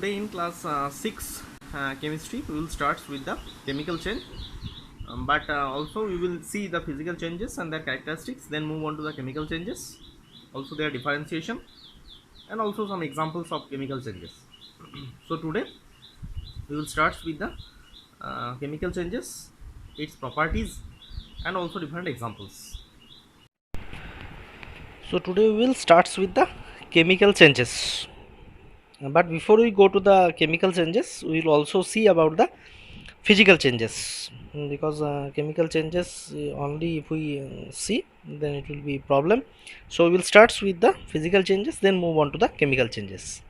today in class 6 chemistry we will start with the chemical change, but also we will see the physical changes and their characteristics, then move on to the chemical changes, also their differentiation, and also some examples of chemical changes. So today we will start with the chemical changes, its properties, and also different examples. So today we will start with the chemical changes, but before we go to the chemical changes we will also see about the physical changes, because chemical changes only if we see, then it will be problem. So we will start with the physical changes, then move on to the chemical changes.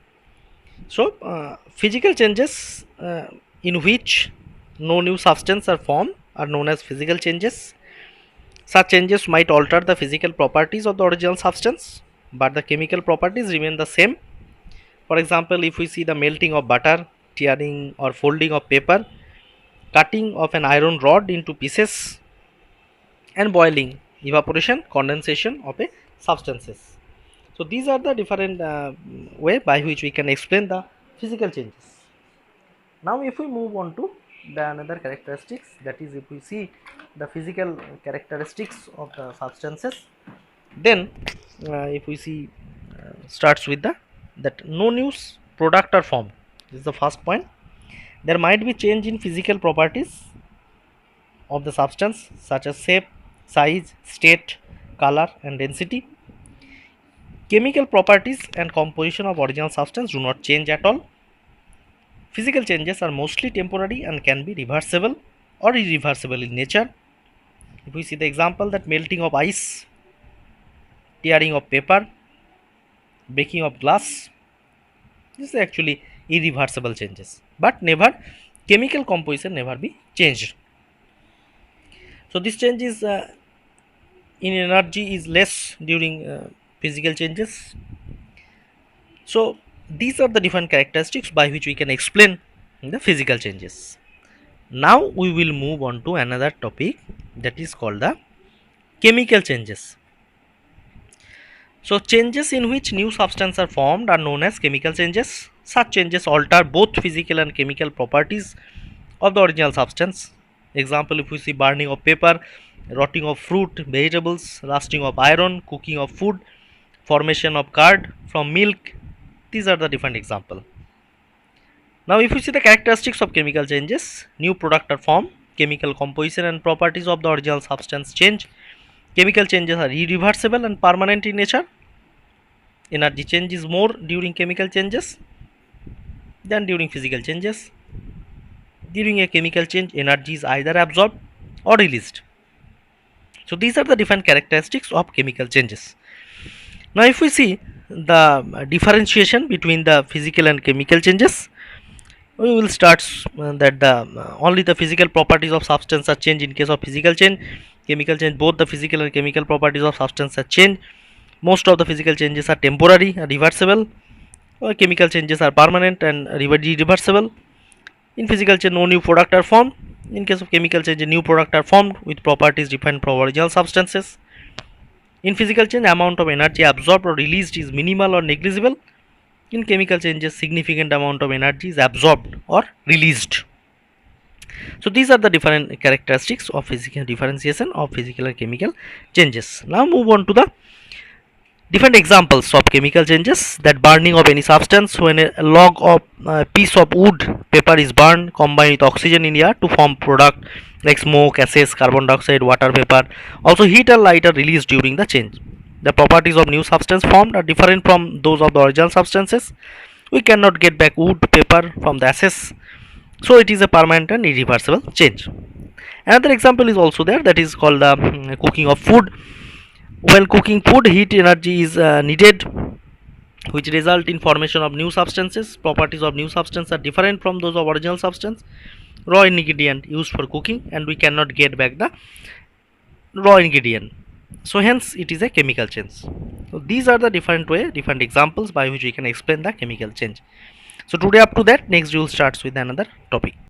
So physical changes in which no new substance are formed are known as physical changes. Such changes might alter the physical properties of the original substance, but the chemical properties remain the same. For example, if we see the melting of butter, tearing or folding of paper, cutting of an iron rod into pieces, and boiling, evaporation, condensation of a substances. So these are the different way by which we can explain the physical changes. Now if we move on to the another characteristics, that is if we see the physical characteristics of the substances, then if we see starts with the that no new product are formed. This is the first point. There might be change in physical properties of the substance such as shape, size, state, color and density. Chemical properties and composition of original substance do not change at all. Physical changes are mostly temporary and can be reversible or irreversible in nature. If we see the example, that melting of ice, tearing of paper, breaking of glass, this is actually irreversible changes, but never chemical composition never be changed. So this change is in energy is less during physical changes. So these are the different characteristics by which we can explain the physical changes. Now we will move on to another topic, that is called the chemical changes. So changes in which new substances are formed are known as chemical changes. Such changes alter both physical and chemical properties of the original substance. Example, if we see burning of paper, rotting of fruit, vegetables, rusting of iron, cooking of food, formation of curd from milk, these are the different example. Now if you see the characteristics of chemical changes, new product are formed, chemical composition and properties of the original substance change. Chemical changes are irreversible and permanent in nature. Energy change is more during chemical changes than during physical changes. During a chemical change, energy is either absorbed or released. So these are the different characteristics of chemical changes. Now if we see the differentiation between the physical and chemical changes, we will start that the only the physical properties of substance are changed in case of physical change. Chemical change, both the physical and chemical properties of substance are changed. Most of the physical changes are temporary and reversible, or chemical changes are permanent and irreversible. In physical change, no new product are formed. In case of chemical change, a new product are formed with properties different from original substances. In physical change, amount of energy absorbed or released is minimal or negligible. In chemical changes, significant amount of energy is absorbed or released. So these are the different characteristics of physical differentiation of physical and chemical changes. Now move on to the different examples of chemical changes. That burning of any substance, when a log of piece of wood, paper is burned, combined with oxygen in air to form product like smoke, ashes, carbon dioxide, water vapor. Also heat and light are released during the change. The properties of new substance formed are different from those of the original substances. We cannot get back wood, paper from the ashes, so it is a permanent and irreversible change. Another example is also there, that is called the cooking of food. While cooking food, heat energy is needed, which result in formation of new substances. Properties of new substance are different from those of original substance. Raw ingredient used for cooking, and we cannot get back the raw ingredient, so hence it is a chemical change. So these are the different examples by which we can explain the chemical change. So today up to that, next we will start with another topic.